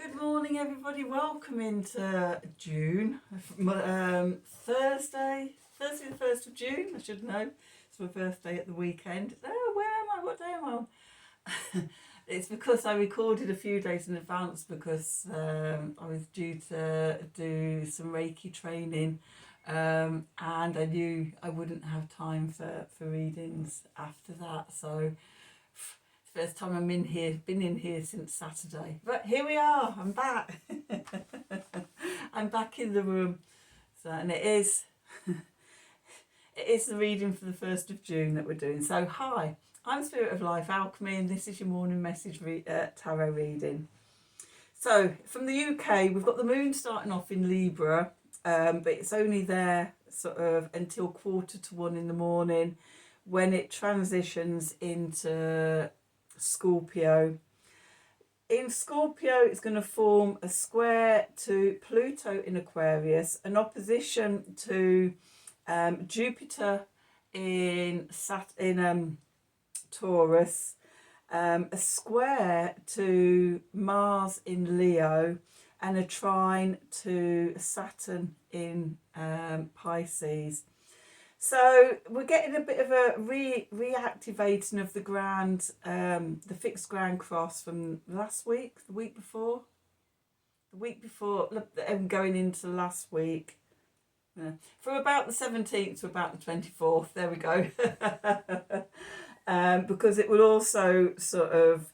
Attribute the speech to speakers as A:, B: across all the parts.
A: Good morning, everybody. Welcome into June. Thursday, the 1st of June. I should know. It's my birthday at the weekend. Oh, where am I? What day am I on? It's because I recorded a few days in advance because I was due to do some Reiki training, and I knew I wouldn't have time for readings after that. So first time I'm in here, been in here since Saturday. But here we are, I'm back. I'm back in the room. So, and it is the reading for the 1st of June that we're doing. So hi, I'm Spirit of Life Alchemy and this is your morning message tarot reading. So from the UK, we've got the moon starting off in Libra, but it's only there sort of until 1:45 in the morning when it transitions into Scorpio. In Scorpio, it's going to form a square to Pluto in Aquarius, an opposition to Jupiter in Taurus, a square to Mars in Leo, and a trine to Saturn in Pisces. So we're getting a bit of a reactivating of the fixed ground cross from last week, the week before, going into last week. Yeah. From about the 17th to about the 24th, there we go. Because it will also sort of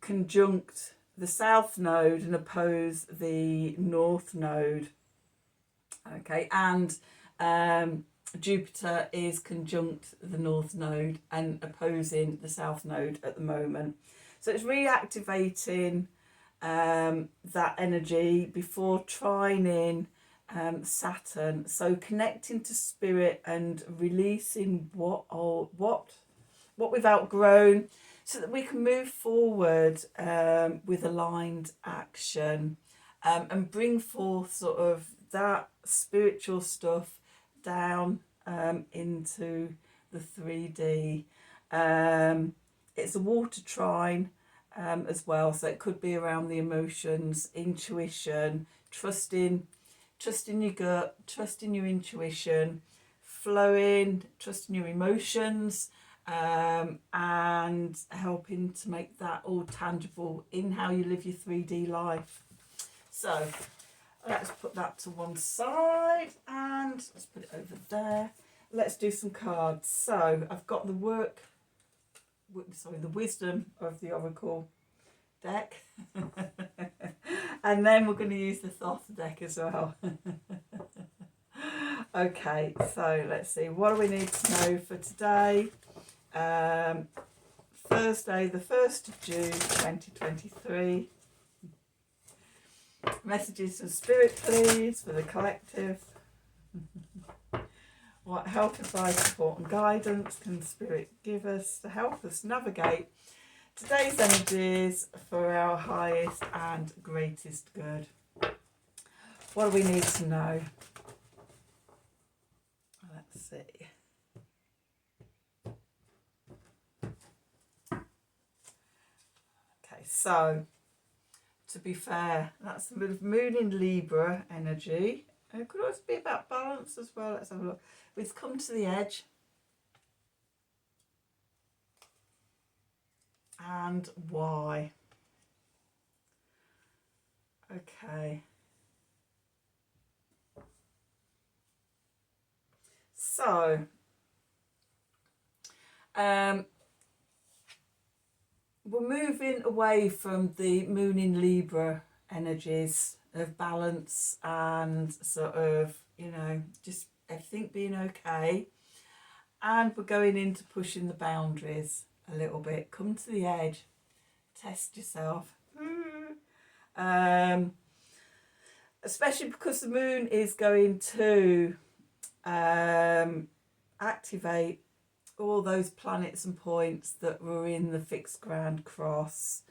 A: conjunct the south node and oppose the north node. Okay, and Jupiter is conjunct the north node and opposing the south node at the moment. So it's reactivating that energy before trining Saturn. So connecting to spirit and releasing what we've outgrown so that we can move forward with aligned action and bring forth sort of that spiritual stuff down into the 3D. It's a water trine as well, so it could be around the emotions, intuition, trusting your gut, trusting your intuition, flowing, trusting your emotions, and helping to make that all tangible in how you live your 3D life. So let's put that to one side and let's put it over there. Let's do some cards. So I've got the wisdom of the Oracle deck. And then we're going to use the Thoth deck as well. Okay, so let's see. What do we need to know for today? Thursday, the 1st of June, 2023. Messages from Spirit, please, for the collective. What help, advice, support and guidance can Spirit give us to help us navigate today's energies for our highest and greatest good? What do we need to know? Let's see. Okay, so to be fair, that's a bit of moon in Libra energy. It could also be about balance as well. Let's have a look. We've come to the edge. And why? Okay. So, we're moving away from the moon in Libra energies of balance and sort of, just everything being okay. And we're going into pushing the boundaries a little bit. Come to the edge. Test yourself. Especially because the moon is going to activate all those planets and points that were in the fixed ground cross.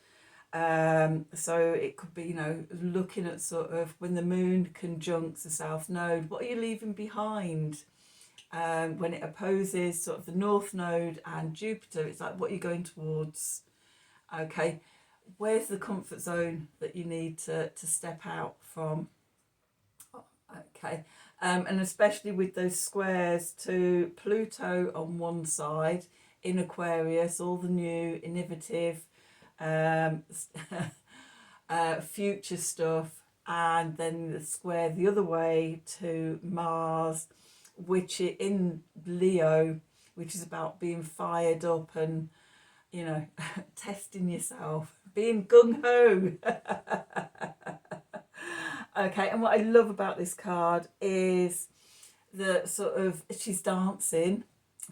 A: So it could be, looking at sort of when the moon conjuncts the south node, what are you leaving behind? When it opposes sort of the north node and Jupiter, it's like, what are you going towards? Okay, where's the comfort zone that you need to step out from? Okay, and especially with those squares to Pluto on one side in Aquarius, all the new, innovative, future stuff, and then the square the other way to Mars, which in Leo, which is about being fired up and, you know, testing yourself, being gung-ho. Okay, and what I love about this card is the sort of, she's dancing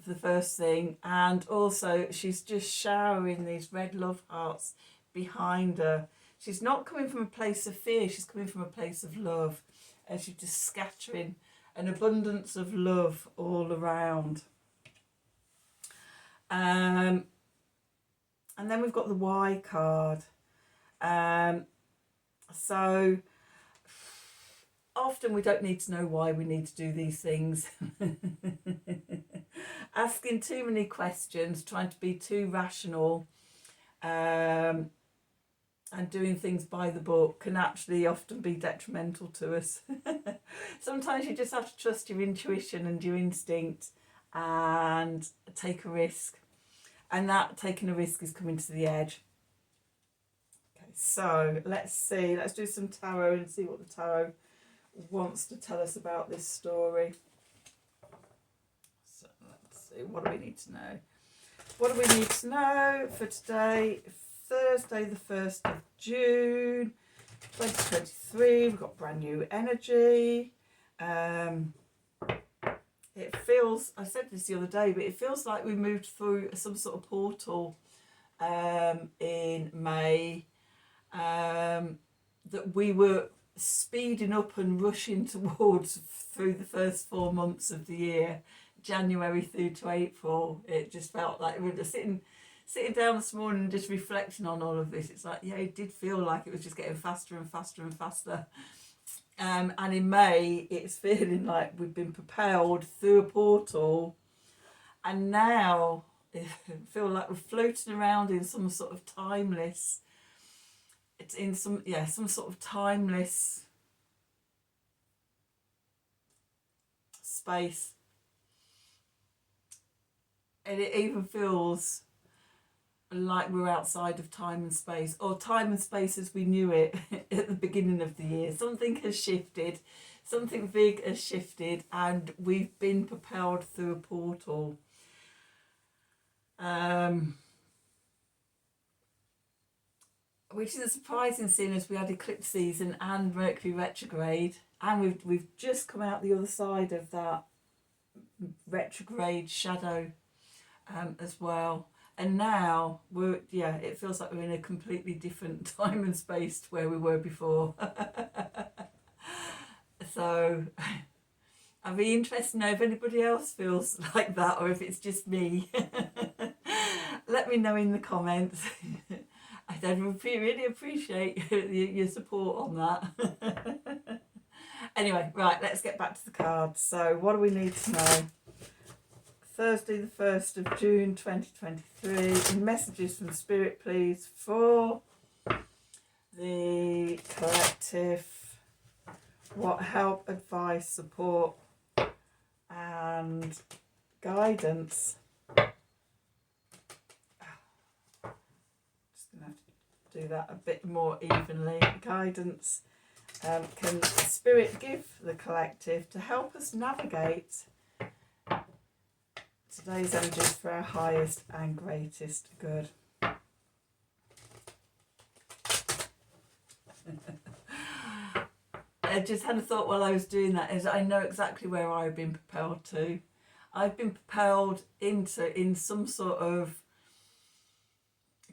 A: for the first thing, and also she's just showering these red love hearts behind her. She's not coming from a place of fear, she's coming from a place of love, and she's just scattering an abundance of love all around. And then we've got the Y card. So often we don't need to know why we need to do these things. Asking too many questions, trying to be too rational, and doing things by the book can actually often be detrimental to us. Sometimes you just have to trust your intuition and your instinct and take a risk. And that taking a risk is coming to the edge. Okay, so let's see. Let's do some tarot and see what the tarot wants to tell us about this story. So let's see. What do we need to know? What do we need to know for today? Thursday, the 1st of June, 2023. We've got brand new energy. It feels, I said this the other day, but it feels like we moved through some sort of portal in May, that we were speeding up and rushing towards through the first 4 months of the year, January through to April. It just felt like we were just sitting down this morning and just reflecting on all of this. It's like, yeah, it did feel like it was just getting faster and faster and faster. And in May, it's feeling like we've been propelled through a portal, and now I feel like we're floating around in some sort of timeless. It's in some sort of timeless space, and it even feels like we're outside of time and space, or time and space as we knew it at the beginning of the year. Something has shifted, something big has shifted, and we've been propelled through a portal. Which is a surprising seeing as we had eclipse season and Mercury retrograde, and we've just come out the other side of that retrograde shadow as well. And now it feels like we're in a completely different time and space to where we were before. So I'd be interested to know if anybody else feels like that, or if it's just me. Let me know in the comments. I'd really appreciate your support on that. Anyway, right, let's get back to the cards. So what do we need to know? Thursday, the 1st of June, 2023. Messages from Spirit, please, for the collective. What help, advice, support, and guidance. Just going to have to do that a bit more evenly. Guidance can Spirit give the collective to help us navigate today's energies for our highest and greatest good. I just had a thought while I was doing that, is I know exactly where I've been propelled to. I've been propelled in some sort of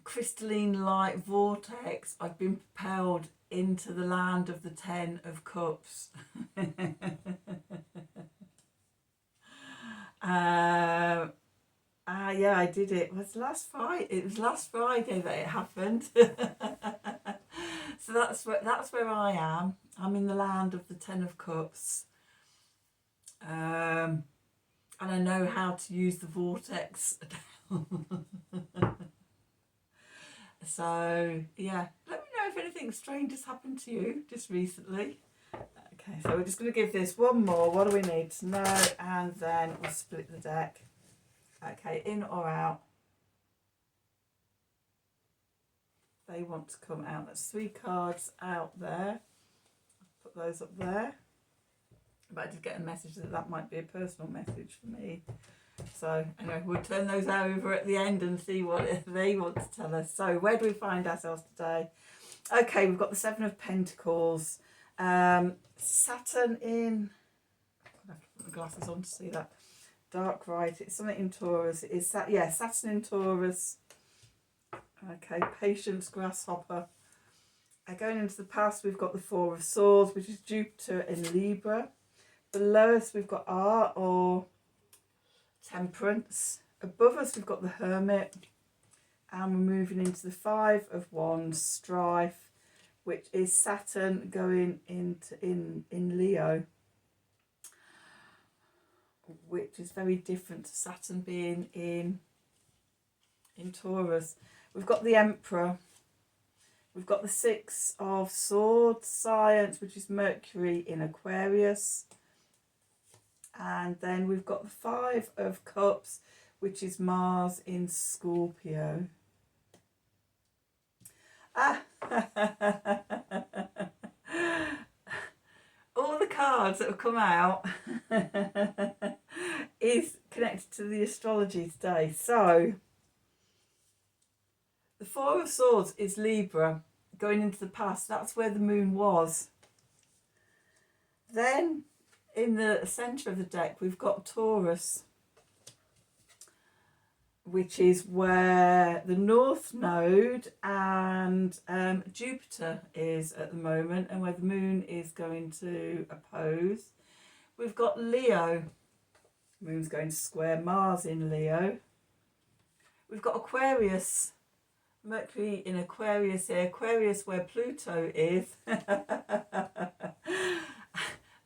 A: crystalline light vortex. I've been propelled into the land of the 10 of Cups. Yeah, I did it. It was last Friday that it happened. So that's where I am. I'm in the land of the 10 of Cups. And I know how to use the vortex. So yeah, let me know if anything strange has happened to you just recently. Okay, so we're just going to give this one more. What do we need to know? And then we'll split the deck. Okay, in or out? They want to come out. That's 3 cards out there. Put those up there. But I did get a message that that might be a personal message for me. So anyway, we'll turn those over at the end and see what they want to tell us. So where do we find ourselves today? Okay, we've got the 7 of Pentacles. Saturn in... I have to put my glasses on to see that. Dark right. It's something in Taurus. It is yeah, Saturn in Taurus. Okay, Patience, Grasshopper. Going into the past, we've got the 4 of Swords, which is Jupiter in Libra. Below us, we've got Art or Temperance. Above us, we've got the Hermit. And we're moving into the 5 of Wands, Strife, which is Saturn going into in Leo, which is very different to Saturn being in Taurus. We've got the Emperor. We've got the 6 of Swords, Science, which is Mercury in Aquarius. And then we've got the 5 of Cups, which is Mars in Scorpio. All the cards that have come out is connected to the astrology today. So the 4 of Swords is Libra, going into the past. That's where the moon was. Then in the centre of the deck, we've got Taurus, which is where the North Node and Jupiter is at the moment, and where the moon is going to oppose. We've got Leo. Moon's going to square Mars in Leo. We've got Aquarius. Mercury in Aquarius here. Aquarius where Pluto is.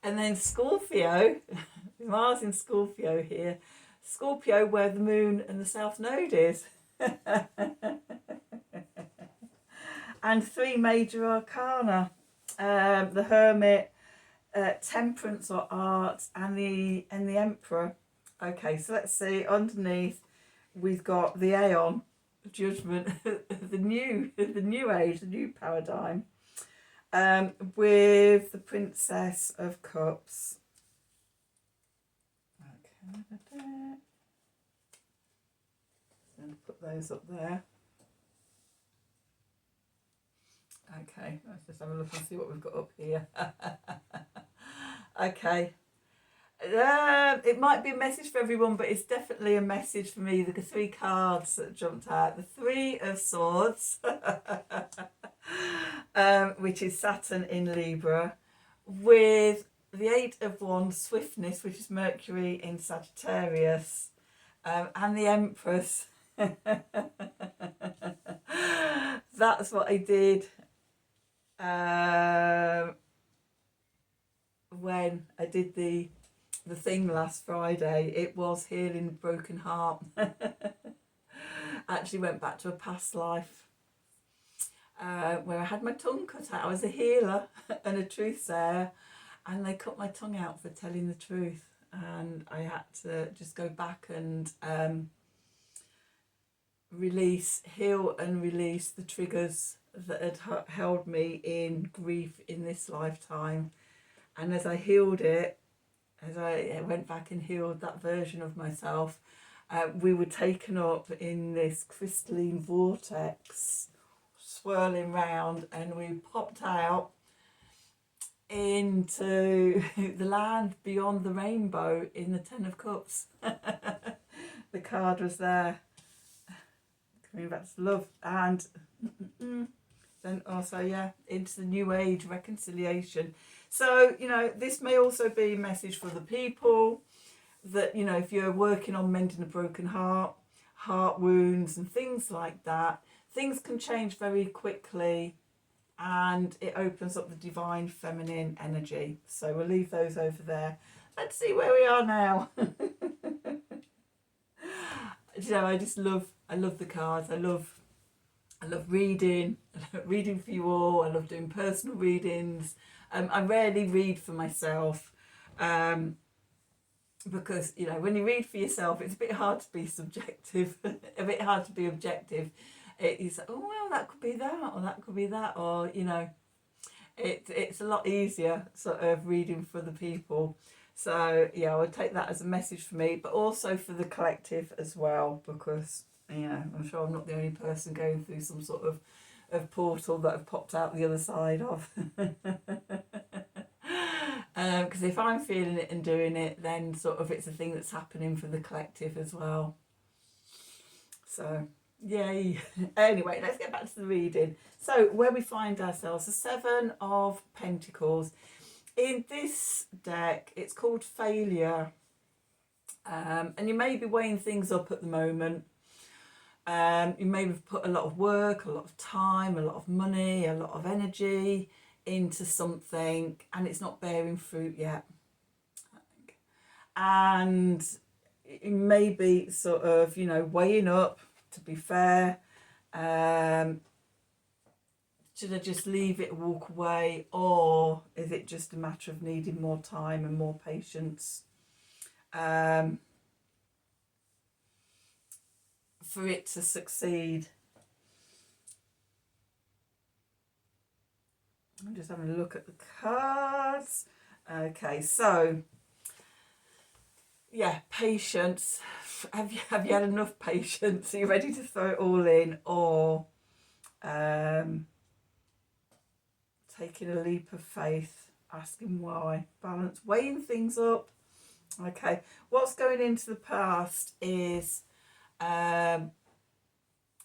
A: And then Scorpio. Mars in Scorpio here. Scorpio where the moon and the south node is. And 3 major arcana. The Hermit, Temperance or Art, and the Emperor. Okay, so let's see. Underneath we've got the Aeon, Judgment, the new age, the new paradigm, with the Princess of Cups. Okay, and put those up there. Okay, let's just have a look and see what we've got up here. Okay. It might be a message for everyone, but it's definitely a message for me. The 3 cards that jumped out. The 3 of Swords, which is Saturn in Libra, with the 8 of Wands, Swiftness, which is Mercury in Sagittarius, and the Empress. That's what I did when I did the thing last Friday. It was healing a broken heart. Actually went back to a past life where I had my tongue cut out. I was a healer and a truth sayer, and they cut my tongue out for telling the truth, and I had to just go back and heal and release the triggers that had held me in grief in this lifetime. And as I healed it, as I went back and healed that version of myself, we were taken up in this crystalline vortex, swirling round, and we popped out into the land beyond the rainbow in the 10 of Cups. The card was there, coming back to love, and then also, yeah, into the new age, reconciliation. So, you know, this may also be a message for the people that, you know, if you're working on mending a broken heart, heart wounds and things like that, things can change very quickly, and it opens up the divine feminine energy. So we'll leave those over there. Let's see where we are now. You know, I love the cards. I love I love reading, reading for you all. I love doing personal readings. I rarely read for myself because, you know, when you read for yourself, it's a bit hard to be subjective, a bit hard to be objective. It's, oh, well, that could be that, or that could be that, or, you know, it's a lot easier sort of reading for the people. So, yeah, I would take that as a message for me, but also for the collective as well, because, you know, I'm sure I'm not the only person going through some sort of portal that I've popped out the other side of. Because if I'm feeling it and doing it, then sort of it's a thing that's happening for the collective as well. So, yay. Anyway, let's get back to the reading. So, where we find ourselves, the Seven of Pentacles. In this deck, it's called Failure. And you may be weighing things up at the moment. You may have put a lot of work, a lot of time, a lot of money, a lot of energy into something, and it's not bearing fruit yet. And it may be sort of, you know, weighing up, to be fair. Should I just leave it, walk away, or is it just a matter of needing more time and more patience for it to succeed? I'm just having a look at the cards. Okay, so yeah, patience. Have you had enough patience? Are you ready to throw it all in, or taking a leap of faith, asking why? Balance, weighing things up. Okay, what's going into the past is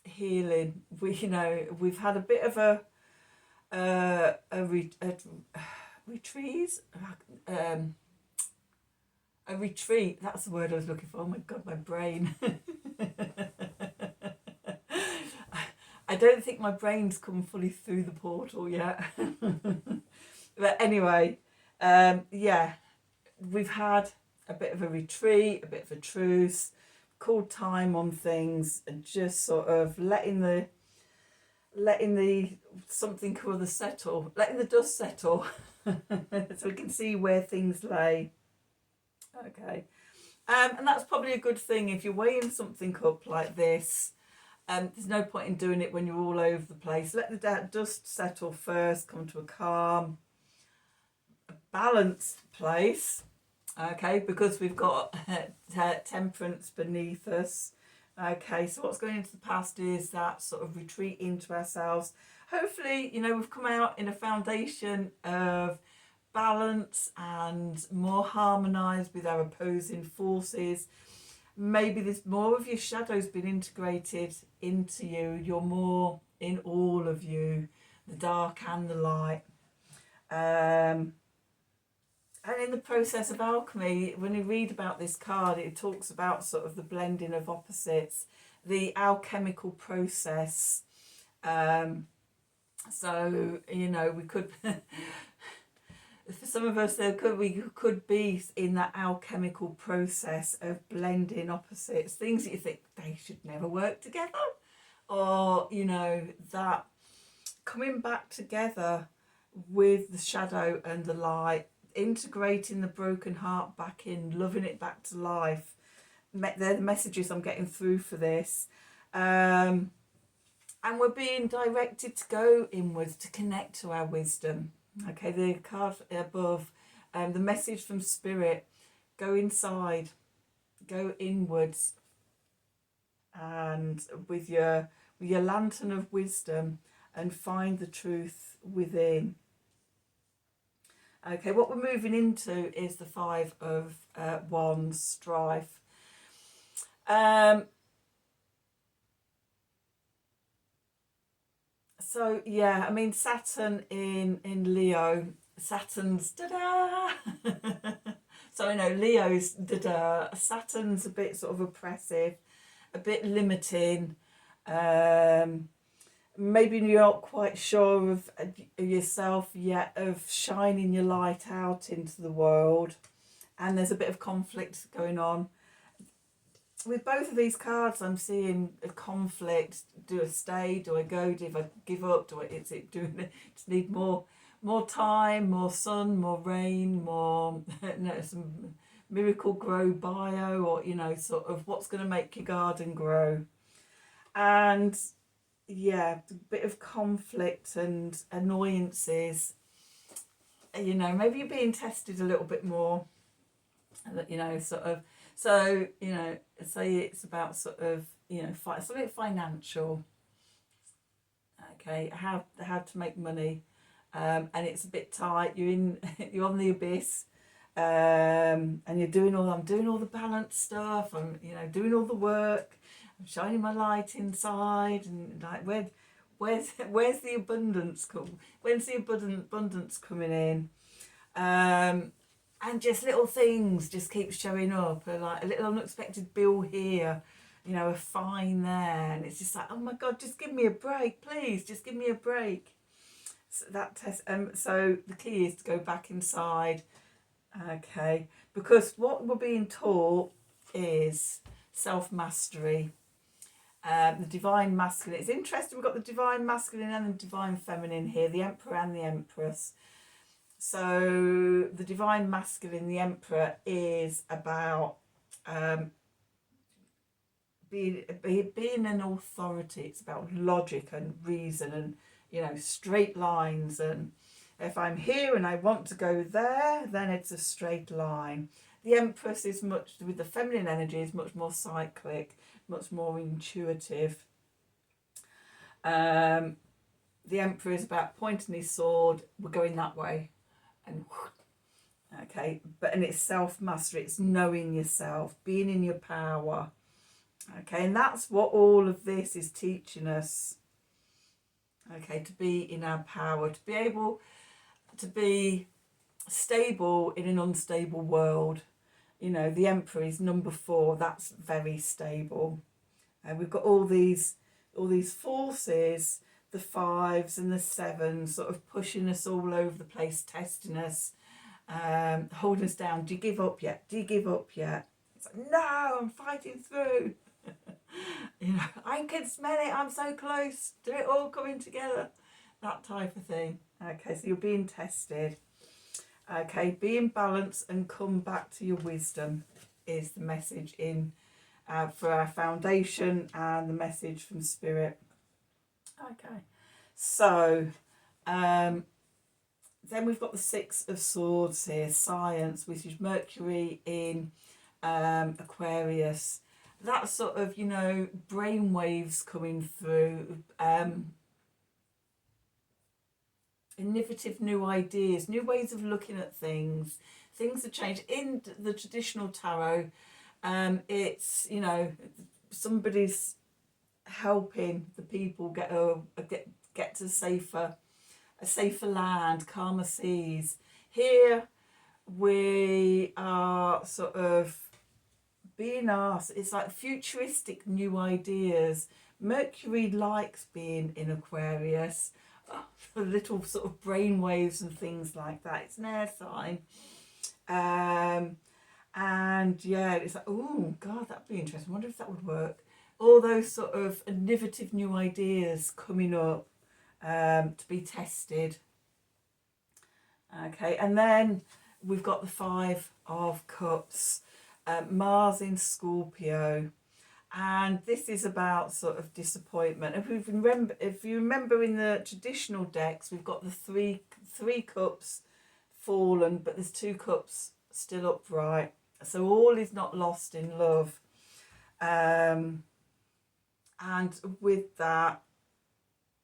A: healing. We've had a bit of a retreat. That's the word I was looking for. Oh my god, my brain. I don't think my brain's come fully through the portal yet. But anyway, yeah, we've had a bit of a retreat, a bit of a truce, called time on things, and just sort of letting the something or other settle, letting the dust settle, so we can see where things lay. Okay, and that's probably a good thing if you're weighing something up like this. There's no point in doing it when you're all over the place. Let the dust settle first, come to a calm, balanced place. Okay, because we've got temperance beneath us. Okay, so what's going into the past is that sort of retreat into ourselves. Hopefully, you know, we've come out in a foundation of balance and more harmonised with our opposing forces. Maybe there's more of your shadows been integrated into you. You're more in all of you, the dark and the light. And in the process of alchemy, when you read about this card, it talks about sort of the blending of opposites, the alchemical process. So, you know, we could, for some of us, we could be in that alchemical process of blending opposites, things that you think they should never work together, or, you know, that coming back together with the shadow and the light, integrating the broken heart back in, loving it back to life. They're the messages I'm getting through for this. And we're being directed to go inwards, to connect to our wisdom. Okay, the card above, the message from Spirit, go inside, go inwards, and with your lantern of wisdom, and find the truth within. Okay, what we're moving into is the Five of Wands, strife. So yeah, I mean, Saturn in Leo, Saturn's da-da. So I know Leo's da-da. Saturn's a bit sort of oppressive, a bit limiting. Maybe you're not quite sure of yourself yet, of shining your light out into the world, and there's a bit of conflict going on. with both of these cards, I'm seeing a conflict. Do I stay? Do I go? Do I give up? Is it doing it? Just need more time, more sun, more rain, more some miracle grow bio, or sort of what's going to make your garden grow. And yeah, a bit of conflict and annoyances. Maybe you're being tested a little bit more. Sort of. So say it's about sort of something financial. Okay, how to make money, and it's a bit tight. You're on the abyss, and I'm doing all the balance stuff. I'm doing all the work. I'm shining my light inside, and like where's the abundance come? When's the abundance coming in? And just little things just keep showing up, like a little unexpected bill here, a fine there, and it's just like, oh my God, just give me a break, please, just give me a break. So that test, so the key is to go back inside, okay, because what we're being taught is self-mastery. The divine masculine. It's interesting, we've got the divine masculine and the divine feminine here, the emperor and the empress. So the divine masculine, the emperor, is about being an authority. It's about logic and reason and straight lines, and if I'm here and I want to go there, then it's a straight line. The empress is much, with the feminine energy, is much more cyclic, much more intuitive. The emperor is about pointing his sword, we're going that way, and okay, and it's self-mastery, it's knowing yourself, being in your power. Okay, and that's what all of this is teaching us. Okay, to be in our power, to be able to be stable in an unstable world. The emperor is number 4, that's very stable. And we've got all these forces, the 5s and the 7s, sort of pushing us all over the place, testing us, holding us down. Do you give up yet? Do you give up yet? It's like, no, I'm fighting through. I can smell it, I'm so close to it all coming together. That type of thing. Okay, so you're being tested. Okay, be in balance and come back to your wisdom is the message in for our foundation, and the message from Spirit. Okay, so then we've got the 6 of Swords here, science, which is Mercury in Aquarius. That sort of, brain waves coming through, innovative new ideas, new ways of looking at things. Things have changed. In the traditional tarot, it's, somebody's helping the people get to a safer land, calmer seas. Here we are sort of being asked, it's like futuristic new ideas. Mercury likes being in Aquarius, little sort of brain waves and things like that. It's an air sign. And yeah, it's like, oh God, that'd be interesting. I wonder if that would work. All those sort of innovative new ideas coming up to be tested. Okay, and then we've got the 5 of Cups, Mars in Scorpio, and this is about sort of disappointment. If you remember in the traditional decks, we've got the three cups fallen, but there's 2 cups still upright. So all is not lost in love. And with that,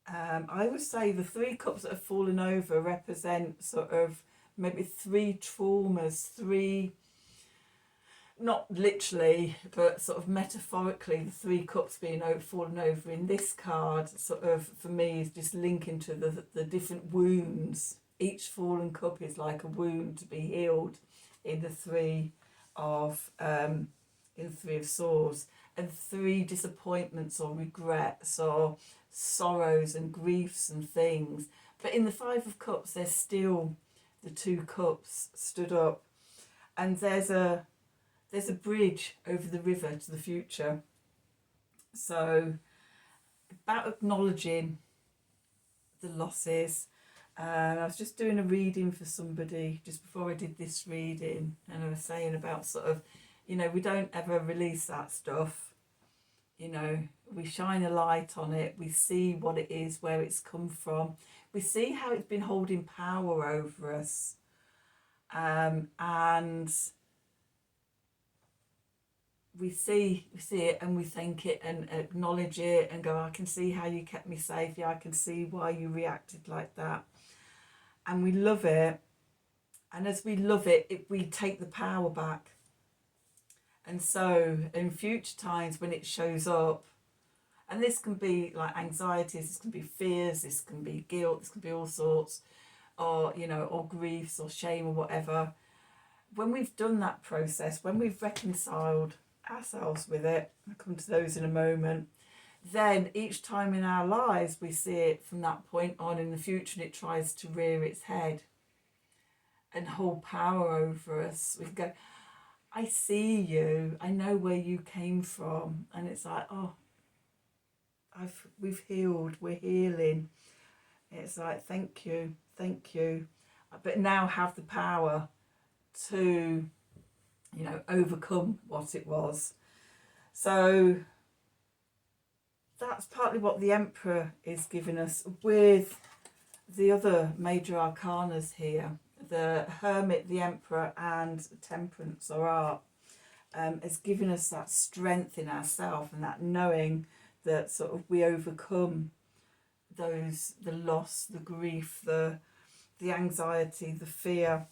A: I would say the 3 cups that have fallen over represent sort of maybe 3 traumas, 3, not literally, but sort of metaphorically, the 3 cups being fallen over in this card sort of, for me, is just linking to the different wounds. Each fallen cup is like a wound to be healed in the 3 of Swords, and 3 disappointments or regrets or sorrows and griefs and things. But in the 5 of Cups, there's still the 2 cups stood up, and there's there's a bridge over the river to the future. So about acknowledging the losses. I was just doing a reading for somebody just before I did this reading, and I was saying about sort of, you know, we don't ever release that stuff. You know, we shine a light on it, we see what it is, where it's come from, we see how it's been holding power over us, and we see it and we thank it and acknowledge it and go, I can see how you kept me safe, yeah, I can see why you reacted like that, and we love it. And as we love it, we take the power back. And so in future times when it shows up, and this can be like anxieties, this can be fears, this can be guilt, this can be all sorts, or, you know, or griefs or shame or whatever, when we've done that process, when we've reconciled ourselves with it, I'll come to those in a moment, then each time in our lives we see it from that point on in the future, and it tries to rear its head and hold power over us, we can go, I see you, I know where you came from. And it's like, oh, we've healed, we're healing. It's like, thank you, but now have the power to, you know, overcome what it was. So that's partly what the Emperor is giving us with the other major arcanas here. The Hermit, the Emperor, and Temperance or Art has given us that strength in ourselves and that knowing that sort of we overcome those, the loss, the grief, the anxiety, the fear,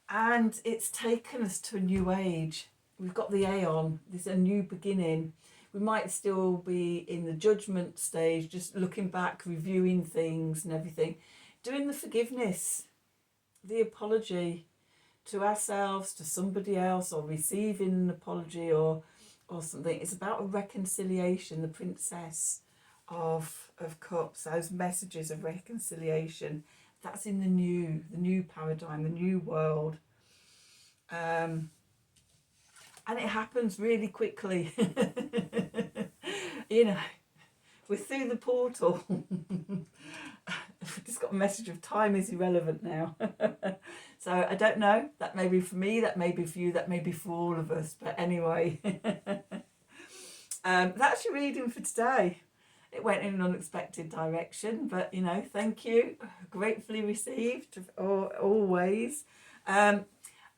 A: and it's taken us to a new age. We've got the Aeon, there's a new beginning. We might still be in the judgment stage, just looking back, reviewing things and everything, doing the forgiveness, the apology to ourselves, to somebody else, or receiving an apology or something. It's about a reconciliation, the Princess of Cups, those messages of reconciliation. That's in the new paradigm, the new world. And it happens really quickly. You know, we're through the portal. I've just got a message of time is irrelevant now. So I don't know, that may be for me, that may be for you, that may be for all of us, but anyway. That's your reading for today. It went in an unexpected direction, but you know, thank you, gratefully received, always. I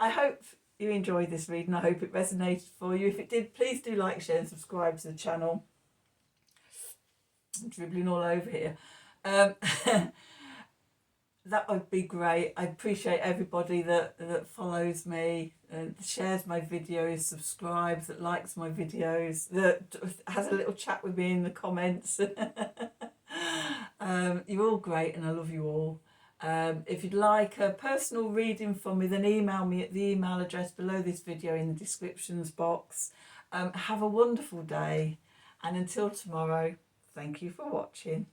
A: hope you enjoyed this reading. I hope it resonated for you. If it did, please do like, share and subscribe to the channel. I'm dribbling all over here. That would be great. I appreciate everybody that follows me, shares my videos, subscribes, that likes my videos, that has a little chat with me in the comments. You're all great and I love you all. If you'd like a personal reading from me, then email me at the email address below this video in the descriptions box. Have a wonderful day, and until tomorrow, thank you for watching.